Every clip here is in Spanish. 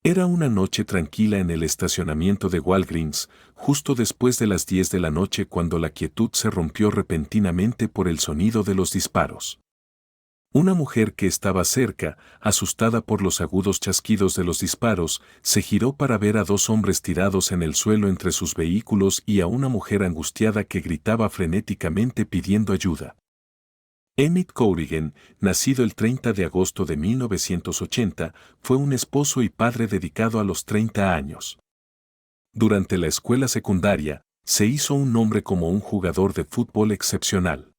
Era una noche tranquila en el estacionamiento de Walgreens, justo después de las 10 de la noche cuando la quietud se rompió repentinamente por el sonido de los disparos. Una mujer que estaba cerca, asustada por los agudos chasquidos de los disparos, se giró para ver a dos hombres tirados en el suelo entre sus vehículos y a una mujer angustiada que gritaba frenéticamente pidiendo ayuda. Emmett Corrigan, nacido el 30 de agosto de 1980, fue un esposo y padre dedicado a los 30 años. Durante la escuela secundaria, se hizo un nombre como un jugador de fútbol excepcional.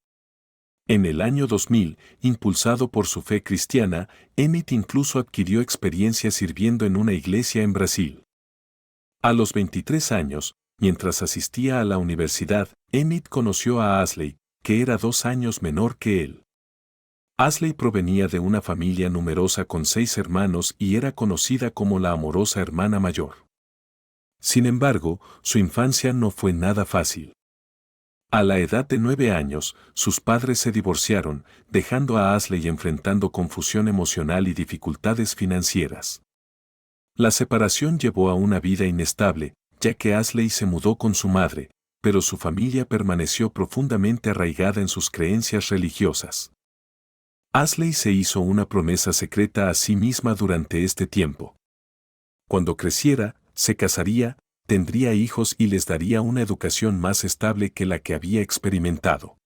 En el año 2000, impulsado por su fe cristiana, Emmett incluso adquirió experiencia sirviendo en una iglesia en Brasil. A los 23 años, mientras asistía a la universidad, Emmett conoció a Ashley, que era 2 años menor que él. Ashley provenía de una familia numerosa con 6 hermanos y era conocida como la amorosa hermana mayor. Sin embargo, su infancia no fue nada fácil. A la edad de 9 años, sus padres se divorciaron, dejando a Ashley enfrentando confusión emocional y dificultades financieras. La separación llevó a una vida inestable, ya que Ashley se mudó con su madre, pero su familia permaneció profundamente arraigada en sus creencias religiosas. Ashley se hizo una promesa secreta a sí misma durante este tiempo. Cuando creciera, se casaría, tendría hijos y les daría una educación más estable que la que había experimentado.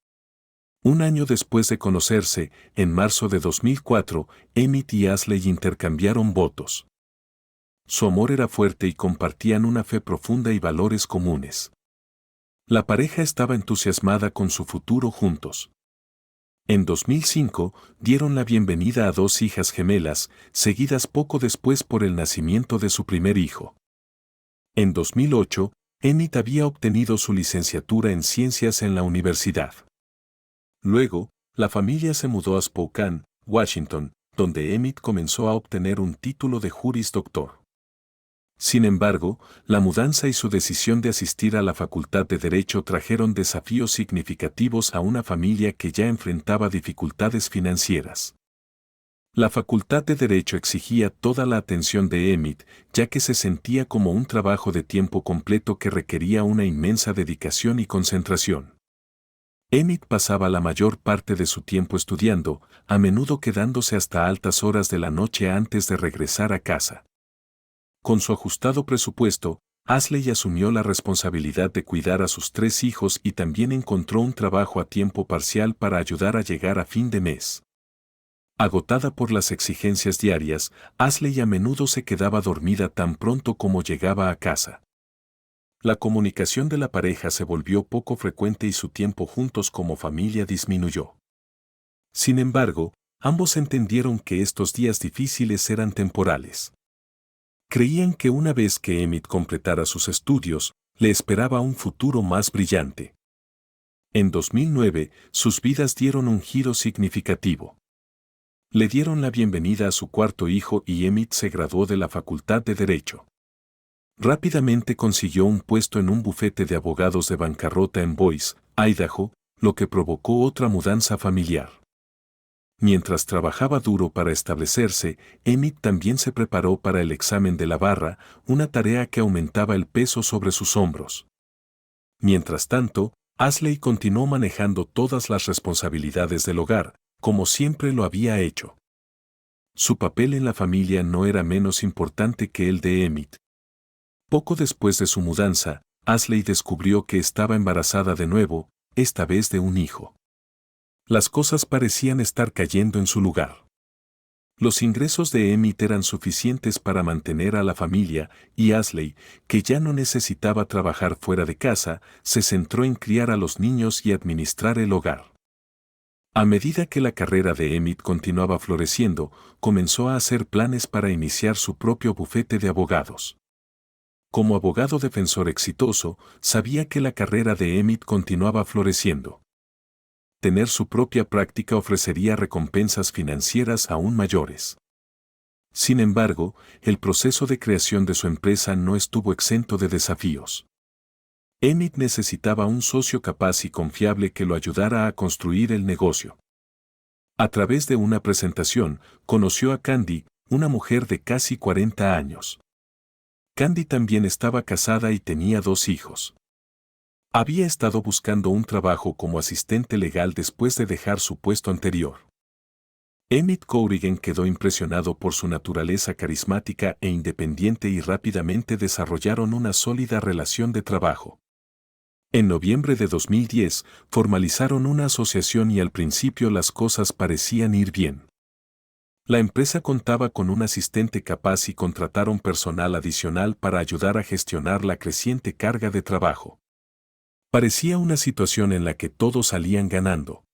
Un año después de conocerse, en marzo de 2004, Emmett y Ashley intercambiaron votos. Su amor era fuerte y compartían una fe profunda y valores comunes. La pareja estaba entusiasmada con su futuro juntos. En 2005, dieron la bienvenida a 2 hijas gemelas, seguidas poco después por el nacimiento de su primer hijo. En 2008, Emmett había obtenido su licenciatura en ciencias en la universidad. Luego, la familia se mudó a Spokane, Washington, donde Emmett comenzó a obtener un título de Juris Doctor. Sin embargo, la mudanza y su decisión de asistir a la Facultad de Derecho trajeron desafíos significativos a una familia que ya enfrentaba dificultades financieras. La Facultad de Derecho exigía toda la atención de Emmett, ya que se sentía como un trabajo de tiempo completo que requería una inmensa dedicación y concentración. Emmett pasaba la mayor parte de su tiempo estudiando, a menudo quedándose hasta altas horas de la noche antes de regresar a casa. Con su ajustado presupuesto, Ashley asumió la responsabilidad de cuidar a sus 3 hijos y también encontró un trabajo a tiempo parcial para ayudar a llegar a fin de mes. Agotada por las exigencias diarias, Ashley a menudo se quedaba dormida tan pronto como llegaba a casa. La comunicación de la pareja se volvió poco frecuente y su tiempo juntos como familia disminuyó. Sin embargo, ambos entendieron que estos días difíciles eran temporales. Creían que una vez que Emmett completara sus estudios, le esperaba un futuro más brillante. En 2009, sus vidas dieron un giro significativo. Le dieron la bienvenida a su cuarto hijo y Emmett se graduó de la Facultad de Derecho. Rápidamente consiguió un puesto en un bufete de abogados de bancarrota en Boise, Idaho, lo que provocó otra mudanza familiar. Mientras trabajaba duro para establecerse, Emmett también se preparó para el examen de la barra, una tarea que aumentaba el peso sobre sus hombros. Mientras tanto, Ashley continuó manejando todas las responsabilidades del hogar, como siempre lo había hecho. Su papel en la familia no era menos importante que el de Emmett. Poco después de su mudanza, Ashley descubrió que estaba embarazada de nuevo, esta vez de un hijo. Las cosas parecían estar cayendo en su lugar. Los ingresos de Emmett eran suficientes para mantener a la familia, y Ashley, que ya no necesitaba trabajar fuera de casa, se centró en criar a los niños y administrar el hogar. A medida que la carrera de Emmett continuaba floreciendo, comenzó a hacer planes para iniciar su propio bufete de abogados. Como abogado defensor exitoso, sabía que la carrera de Emmett continuaba floreciendo. Tener su propia práctica ofrecería recompensas financieras aún mayores. Sin embargo, el proceso de creación de su empresa no estuvo exento de desafíos. Emmett necesitaba un socio capaz y confiable que lo ayudara a construir el negocio. A través de una presentación, conoció a Candy, una mujer de casi 40 años. Candy también estaba casada y tenía 2 hijos. Había estado buscando un trabajo como asistente legal después de dejar su puesto anterior. Emmett Corrigan quedó impresionado por su naturaleza carismática e independiente y rápidamente desarrollaron una sólida relación de trabajo. En noviembre de 2010, formalizaron una asociación y al principio las cosas parecían ir bien. La empresa contaba con un asistente capaz y contrataron personal adicional para ayudar a gestionar la creciente carga de trabajo. Parecía una situación en la que todos salían ganando.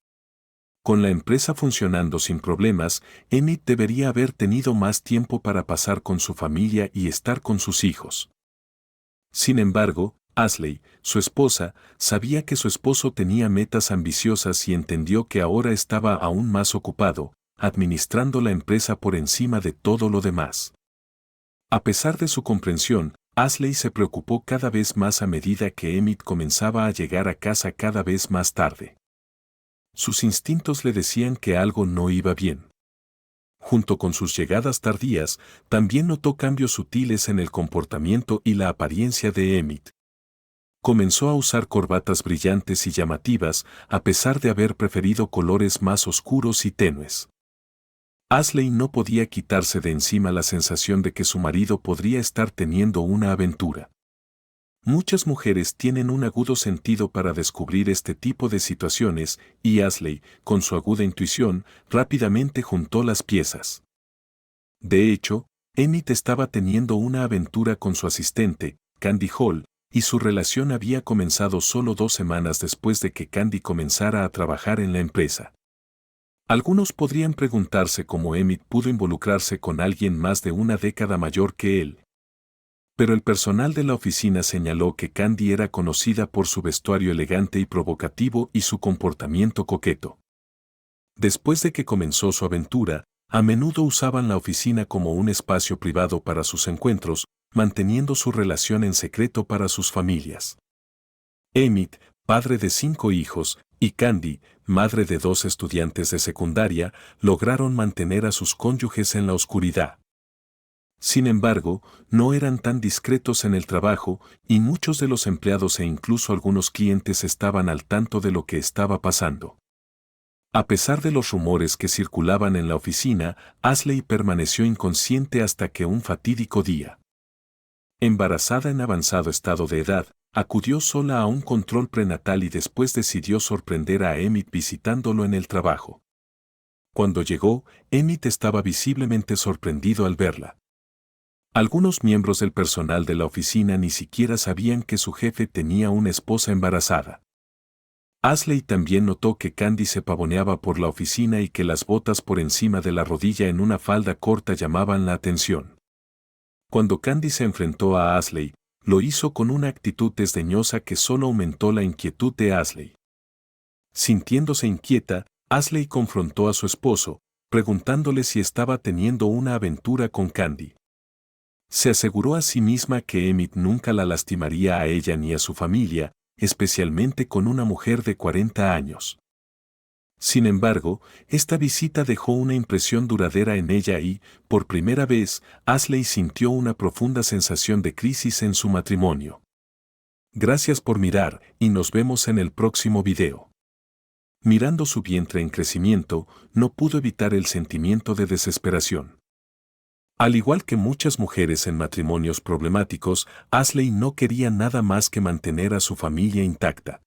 Con la empresa funcionando sin problemas, Emmett debería haber tenido más tiempo para pasar con su familia y estar con sus hijos. Sin embargo, Ashley, su esposa, sabía que su esposo tenía metas ambiciosas y entendió que ahora estaba aún más ocupado, administrando la empresa por encima de todo lo demás. A pesar de su comprensión, Ashley se preocupó cada vez más a medida que Emmett comenzaba a llegar a casa cada vez más tarde. Sus instintos le decían que algo no iba bien. Junto con sus llegadas tardías, también notó cambios sutiles en el comportamiento y la apariencia de Emmett. Comenzó a usar corbatas brillantes y llamativas, a pesar de haber preferido colores más oscuros y tenues. Ashley no podía quitarse de encima la sensación de que su marido podría estar teniendo una aventura. Muchas mujeres tienen un agudo sentido para descubrir este tipo de situaciones, y Ashley, con su aguda intuición, rápidamente juntó las piezas. De hecho, Emmett estaba teniendo una aventura con su asistente, Candy Hall, y su relación había comenzado solo 2 semanas después de que Candy comenzara a trabajar en la empresa. Algunos podrían preguntarse cómo Emmett pudo involucrarse con alguien más de una década mayor que él. Pero el personal de la oficina señaló que Candy era conocida por su vestuario elegante y provocativo y su comportamiento coqueto. Después de que comenzó su aventura, a menudo usaban la oficina como un espacio privado para sus encuentros, manteniendo su relación en secreto para sus familias. Emmett, padre de 5 hijos, y Candy, madre de 2 estudiantes de secundaria, lograron mantener a sus cónyuges en la oscuridad. Sin embargo, no eran tan discretos en el trabajo, y muchos de los empleados e incluso algunos clientes estaban al tanto de lo que estaba pasando. A pesar de los rumores que circulaban en la oficina, Ashley permaneció inconsciente hasta que un fatídico día. Embarazada en avanzado estado de edad, acudió sola a un control prenatal y después decidió sorprender a Emmett visitándolo en el trabajo. Cuando llegó, Emmett estaba visiblemente sorprendido al verla. Algunos miembros del personal de la oficina ni siquiera sabían que su jefe tenía una esposa embarazada. Ashley también notó que Candy se pavoneaba por la oficina y que las botas por encima de la rodilla en una falda corta llamaban la atención. Cuando Candy se enfrentó a Ashley, lo hizo con una actitud desdeñosa que solo aumentó la inquietud de Ashley. Sintiéndose inquieta, Ashley confrontó a su esposo, preguntándole si estaba teniendo una aventura con Candy. Se aseguró a sí misma que Emmett nunca la lastimaría a ella ni a su familia, especialmente con una mujer de 40 años. Sin embargo, esta visita dejó una impresión duradera en ella y, por primera vez, Ashley sintió una profunda sensación de crisis en su matrimonio. Gracias por mirar y nos vemos en el próximo video. Mirando su vientre en crecimiento, no pudo evitar el sentimiento de desesperación. Al igual que muchas mujeres en matrimonios problemáticos, Ashley no quería nada más que mantener a su familia intacta.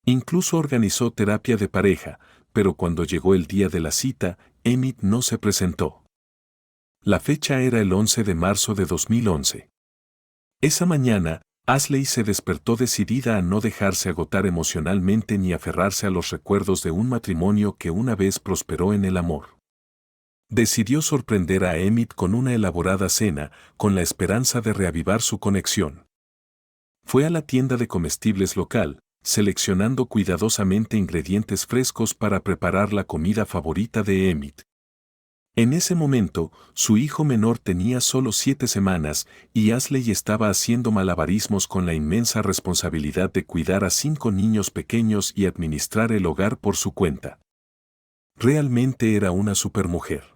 Incluso organizó terapia de pareja, pero cuando llegó el día de la cita, Emmett no se presentó. La fecha era el 11 de marzo de 2011. Esa mañana, Ashley se despertó decidida a no dejarse agotar emocionalmente ni aferrarse a los recuerdos de un matrimonio que una vez prosperó en el amor. Decidió sorprender a Emmett con una elaborada cena, con la esperanza de reavivar su conexión. Fue a la tienda de comestibles local, seleccionando cuidadosamente ingredientes frescos para preparar la comida favorita de Emmett. En ese momento, su hijo menor tenía solo 7 semanas y Ashley estaba haciendo malabarismos con la inmensa responsabilidad de cuidar a 5 niños pequeños y administrar el hogar por su cuenta. Realmente era una supermujer.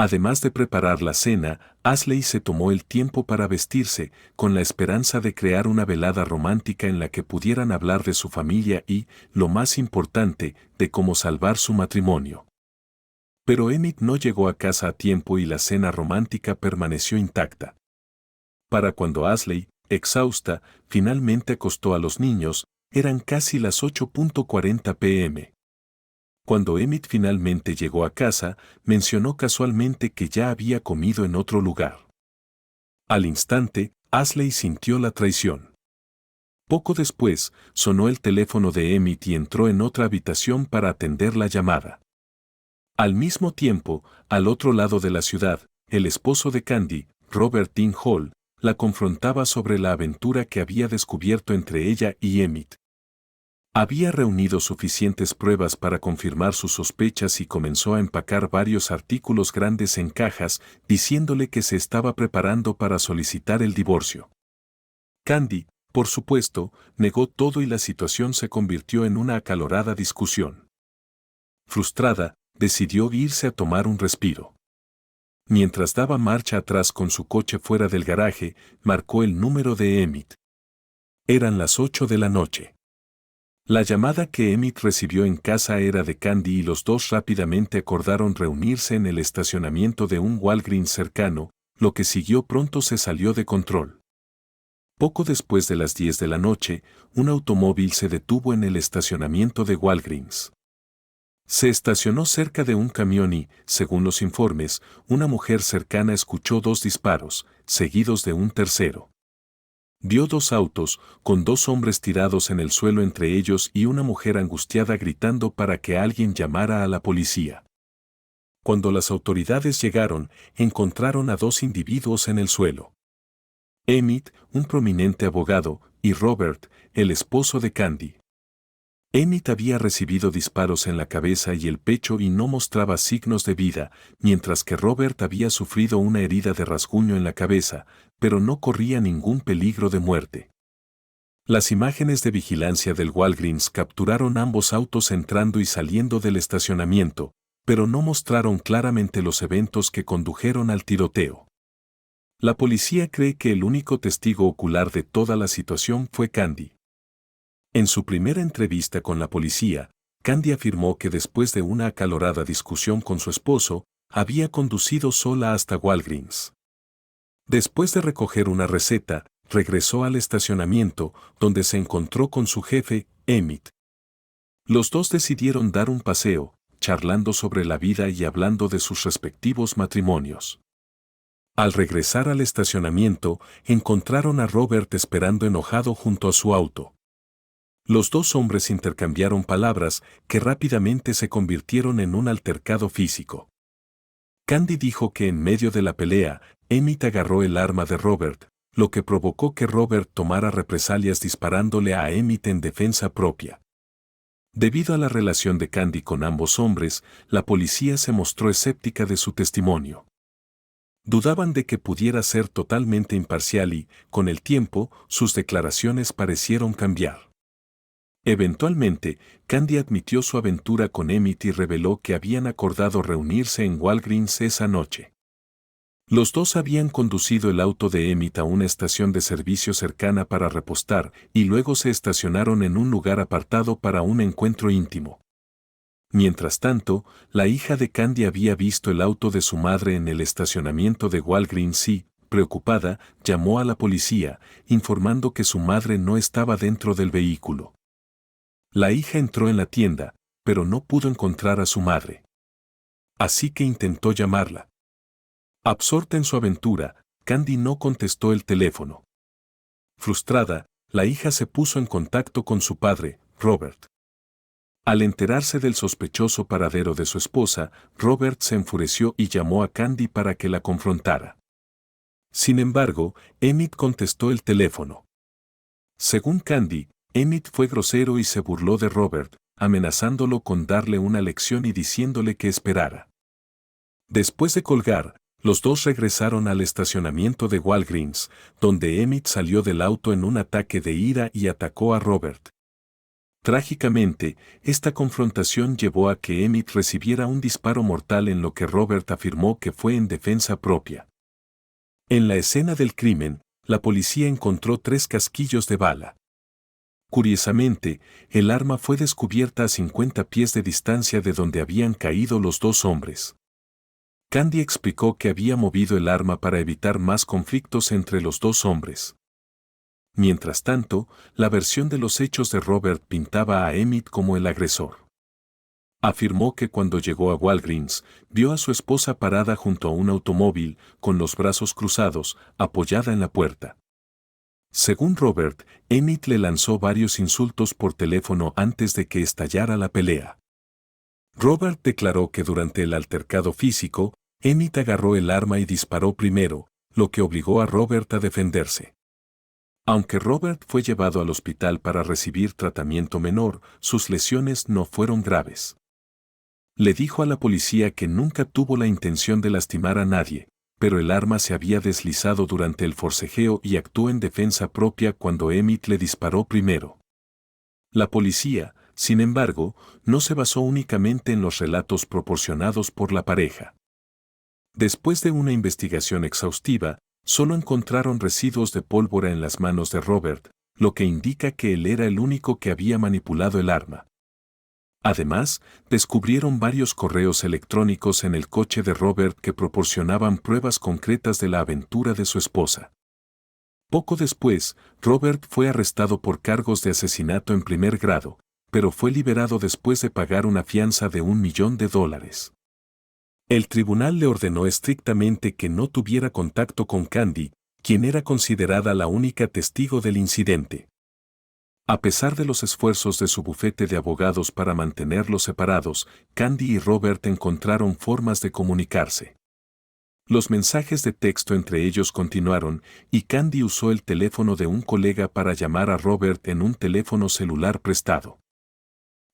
Además de preparar la cena, Ashley se tomó el tiempo para vestirse, con la esperanza de crear una velada romántica en la que pudieran hablar de su familia y, lo más importante, de cómo salvar su matrimonio. Pero Emmett no llegó a casa a tiempo y la cena romántica permaneció intacta. Para cuando Ashley, exhausta, finalmente acostó a los niños, eran casi las 8:40 p.m. Cuando Emmett finalmente llegó a casa, mencionó casualmente que ya había comido en otro lugar. Al instante, Ashley sintió la traición. Poco después, sonó el teléfono de Emmett y entró en otra habitación para atender la llamada. Al mismo tiempo, al otro lado de la ciudad, el esposo de Candy, Robert Dean Hall, la confrontaba sobre la aventura que había descubierto entre ella y Emmett. Había reunido suficientes pruebas para confirmar sus sospechas y comenzó a empacar varios artículos grandes en cajas, diciéndole que se estaba preparando para solicitar el divorcio. Candy, por supuesto, negó todo y la situación se convirtió en una acalorada discusión. Frustrada, decidió irse a tomar un respiro. Mientras daba marcha atrás con su coche fuera del garaje, marcó el número de Emmett. Eran las 8 de la noche. La llamada que Emmett recibió en casa era de Candy y los dos rápidamente acordaron reunirse en el estacionamiento de un Walgreens cercano, lo que siguió pronto se salió de control. Poco después de las 10 de la noche, un automóvil se detuvo en el estacionamiento de Walgreens. Se estacionó cerca de un camión y, según los informes, una mujer cercana escuchó 2 disparos, seguidos de un tercero. Vio 2 autos, con 2 hombres tirados en el suelo entre ellos y una mujer angustiada gritando para que alguien llamara a la policía. Cuando las autoridades llegaron, encontraron a 2 individuos en el suelo. Emmett, un prominente abogado, y Robert, el esposo de Candy. Emmett había recibido disparos en la cabeza y el pecho y no mostraba signos de vida, mientras que Robert había sufrido una herida de rasguño en la cabeza, pero no corría ningún peligro de muerte. Las imágenes de vigilancia del Walgreens capturaron ambos autos entrando y saliendo del estacionamiento, pero no mostraron claramente los eventos que condujeron al tiroteo. La policía cree que el único testigo ocular de toda la situación fue Candy. En su primera entrevista con la policía, Candy afirmó que después de una acalorada discusión con su esposo, había conducido sola hasta Walgreens. Después de recoger una receta, regresó al estacionamiento, donde se encontró con su jefe, Emmett. Los dos decidieron dar un paseo, charlando sobre la vida y hablando de sus respectivos matrimonios. Al regresar al estacionamiento, encontraron a Robert esperando enojado junto a su auto. Los 2 hombres intercambiaron palabras que rápidamente se convirtieron en un altercado físico. Candy dijo que en medio de la pelea, Emmett agarró el arma de Robert, lo que provocó que Robert tomara represalias disparándole a Emmett en defensa propia. Debido a la relación de Candy con ambos hombres, la policía se mostró escéptica de su testimonio. Dudaban de que pudiera ser totalmente imparcial y, con el tiempo, sus declaraciones parecieron cambiar. Eventualmente, Candy admitió su aventura con Emmett y reveló que habían acordado reunirse en Walgreens esa noche. Los dos habían conducido el auto de Emmett a una estación de servicio cercana para repostar y luego se estacionaron en un lugar apartado para un encuentro íntimo. Mientras tanto, la hija de Candy había visto el auto de su madre en el estacionamiento de Walgreens y, preocupada, llamó a la policía, informando que su madre no estaba dentro del vehículo. La hija entró en la tienda, pero no pudo encontrar a su madre. Así que intentó llamarla. Absorta en su aventura, Candy no contestó el teléfono. Frustrada, la hija se puso en contacto con su padre, Robert. Al enterarse del sospechoso paradero de su esposa, Robert se enfureció y llamó a Candy para que la confrontara. Sin embargo, Emmett contestó el teléfono. Según Candy, Emmett fue grosero y se burló de Robert, amenazándolo con darle una lección y diciéndole que esperara. Después de colgar, los dos regresaron al estacionamiento de Walgreens, donde Emmett salió del auto en un ataque de ira y atacó a Robert. Trágicamente, esta confrontación llevó a que Emmett recibiera un disparo mortal en lo que Robert afirmó que fue en defensa propia. En la escena del crimen, la policía encontró 3 casquillos de bala. Curiosamente, el arma fue descubierta a 50 pies de distancia de donde habían caído los 2 hombres. Candy explicó que había movido el arma para evitar más conflictos entre los 2 hombres. Mientras tanto, la versión de los hechos de Robert pintaba a Emmett como el agresor. Afirmó que cuando llegó a Walgreens, vio a su esposa parada junto a un automóvil, con los brazos cruzados, apoyada en la puerta. Según Robert, Emmett le lanzó varios insultos por teléfono antes de que estallara la pelea. Robert declaró que durante el altercado físico, Emmett agarró el arma y disparó primero, lo que obligó a Robert a defenderse. Aunque Robert fue llevado al hospital para recibir tratamiento menor, sus lesiones no fueron graves. Le dijo a la policía que nunca tuvo la intención de lastimar a nadie, pero el arma se había deslizado durante el forcejeo y actuó en defensa propia cuando Emmett le disparó primero. La policía, sin embargo, no se basó únicamente en los relatos proporcionados por la pareja. Después de una investigación exhaustiva, solo encontraron residuos de pólvora en las manos de Robert, lo que indica que él era el único que había manipulado el arma. Además, descubrieron varios correos electrónicos en el coche de Robert que proporcionaban pruebas concretas de la aventura de su esposa. Poco después, Robert fue arrestado por cargos de asesinato en primer grado, pero fue liberado después de pagar una fianza de $1 millón. El tribunal le ordenó estrictamente que no tuviera contacto con Candy, quien era considerada la única testigo del incidente. A pesar de los esfuerzos de su bufete de abogados para mantenerlos separados, Candy y Robert encontraron formas de comunicarse. Los mensajes de texto entre ellos continuaron, y Candy usó el teléfono de un colega para llamar a Robert en un teléfono celular prestado.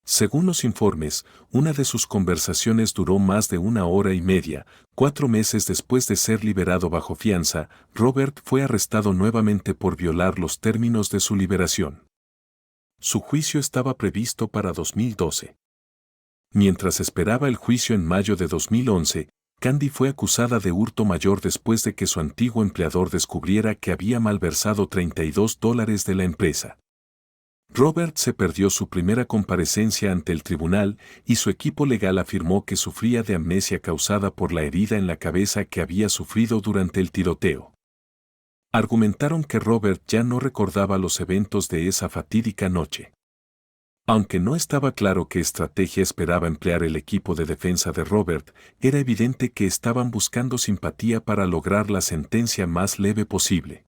Según los informes, una de sus conversaciones duró más de 1 hora y media. 4 meses después de ser liberado bajo fianza, Robert fue arrestado nuevamente por violar los términos de su liberación. Su juicio estaba previsto para 2012. Mientras esperaba el juicio en mayo de 2011, Candy fue acusada de hurto mayor después de que su antiguo empleador descubriera que había malversado $32 de la empresa. Robert se perdió su primera comparecencia ante el tribunal y su equipo legal afirmó que sufría de amnesia causada por la herida en la cabeza que había sufrido durante el tiroteo. Argumentaron que Robert ya no recordaba los eventos de esa fatídica noche. Aunque no estaba claro qué estrategia esperaba emplear el equipo de defensa de Robert, era evidente que estaban buscando simpatía para lograr la sentencia más leve posible.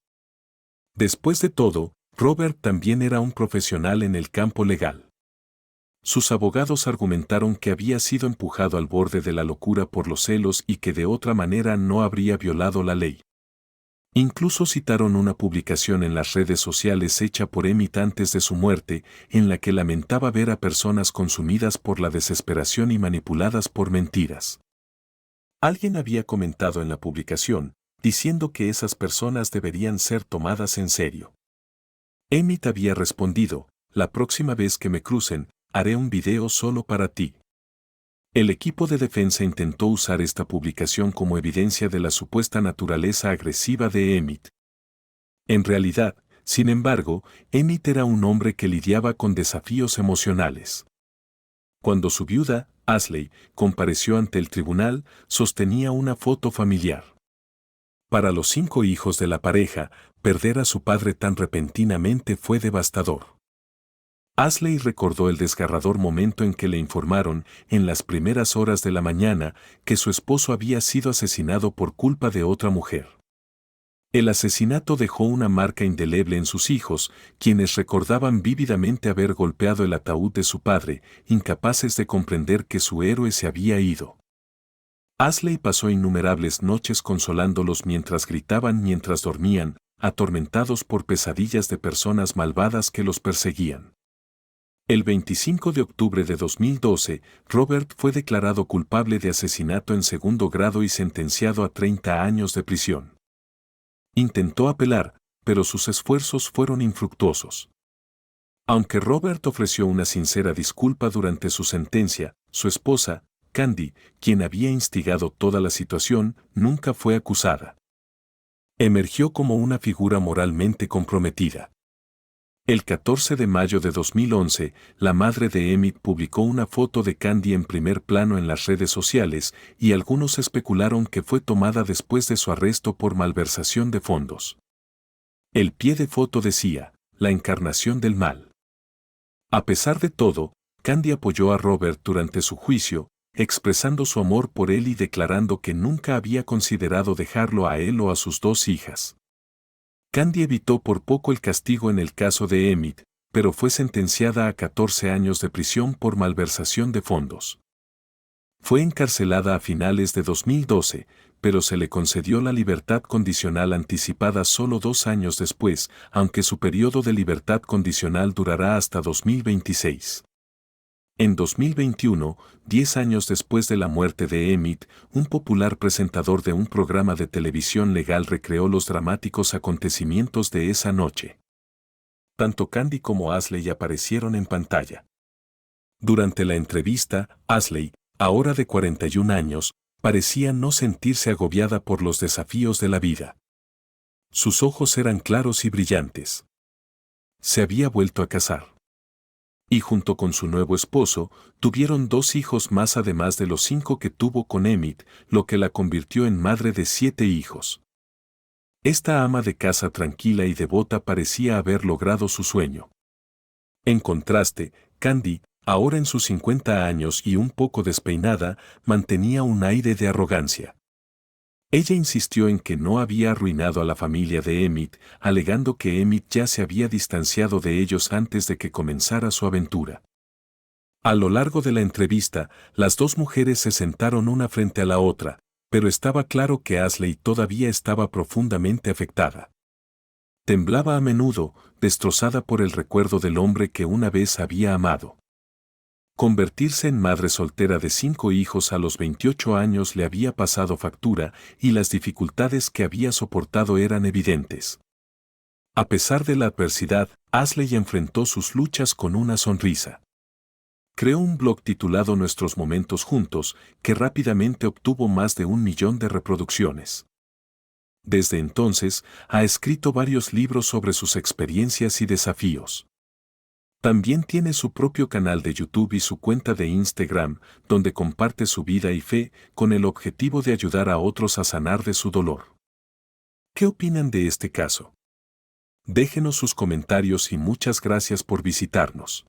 Después de todo, Robert también era un profesional en el campo legal. Sus abogados argumentaron que había sido empujado al borde de la locura por los celos y que de otra manera no habría violado la ley. Incluso citaron una publicación en las redes sociales hecha por Emmett antes de su muerte, en la que lamentaba ver a personas consumidas por la desesperación y manipuladas por mentiras. Alguien había comentado en la publicación, diciendo que esas personas deberían ser tomadas en serio. Emmett había respondido, la próxima vez que me crucen, haré un video solo para ti. El equipo de defensa intentó usar esta publicación como evidencia de la supuesta naturaleza agresiva de Emmett. En realidad, sin embargo, Emmett era un hombre que lidiaba con desafíos emocionales. Cuando su viuda, Ashley, compareció ante el tribunal, sostenía una foto familiar. Para los 5 hijos de la pareja, perder a su padre tan repentinamente fue devastador. Ashley recordó el desgarrador momento en que le informaron, en las primeras horas de la mañana, que su esposo había sido asesinado por culpa de otra mujer. El asesinato dejó una marca indeleble en sus hijos, quienes recordaban vívidamente haber golpeado el ataúd de su padre, incapaces de comprender que su héroe se había ido. Ashley pasó innumerables noches consolándolos mientras gritaban mientras dormían, atormentados por pesadillas de personas malvadas que los perseguían. El 25 de octubre de 2012, Robert fue declarado culpable de asesinato en segundo grado y sentenciado a 30 años de prisión. Intentó apelar, pero sus esfuerzos fueron infructuosos. Aunque Robert ofreció una sincera disculpa durante su sentencia, su esposa, Candy, quien había instigado toda la situación, nunca fue acusada. Emergió como una figura moralmente comprometida. El 14 de mayo de 2011, la madre de Emmett publicó una foto de Candy en primer plano en las redes sociales y algunos especularon que fue tomada después de su arresto por malversación de fondos. El pie de foto decía, la encarnación del mal. A pesar de todo, Candy apoyó a Robert durante su juicio, expresando su amor por él y declarando que nunca había considerado dejarlo a él o a sus dos hijas. Candy evitó por poco el castigo en el caso de Emmett, pero fue sentenciada a 14 años de prisión por malversación de fondos. Fue encarcelada a finales de 2012, pero se le concedió la libertad condicional anticipada solo 2 años después, aunque su periodo de libertad condicional durará hasta 2026. En 2021, 10 años después de la muerte de Emmett, un popular presentador de un programa de televisión legal recreó los dramáticos acontecimientos de esa noche. Tanto Candy como Ashley aparecieron en pantalla. Durante la entrevista, Ashley, ahora de 41 años, parecía no sentirse agobiada por los desafíos de la vida. Sus ojos eran claros y brillantes. Se había vuelto a casar. Y junto con su nuevo esposo, tuvieron 2 hijos más además de los 5 que tuvo con Emmett, lo que la convirtió en madre de 7 hijos. Esta ama de casa tranquila y devota parecía haber logrado su sueño. En contraste, Candy, ahora en sus 50 años y un poco despeinada, mantenía un aire de arrogancia. Ella insistió en que no había arruinado a la familia de Emmett, alegando que Emmett ya se había distanciado de ellos antes de que comenzara su aventura. A lo largo de la entrevista, las 2 mujeres se sentaron una frente a la otra, pero estaba claro que Ashley todavía estaba profundamente afectada. Temblaba a menudo, destrozada por el recuerdo del hombre que una vez había amado. Convertirse en madre soltera de 5 hijos a los 28 años le había pasado factura y las dificultades que había soportado eran evidentes. A pesar de la adversidad, Ashley enfrentó sus luchas con una sonrisa. Creó un blog titulado Nuestros Momentos Juntos, que rápidamente obtuvo más de 1 millón de reproducciones. Desde entonces, ha escrito varios libros sobre sus experiencias y desafíos. También tiene su propio canal de YouTube y su cuenta de Instagram, donde comparte su vida y fe, con el objetivo de ayudar a otros a sanar de su dolor. ¿Qué opinan de este caso? Déjenos sus comentarios y muchas gracias por visitarnos.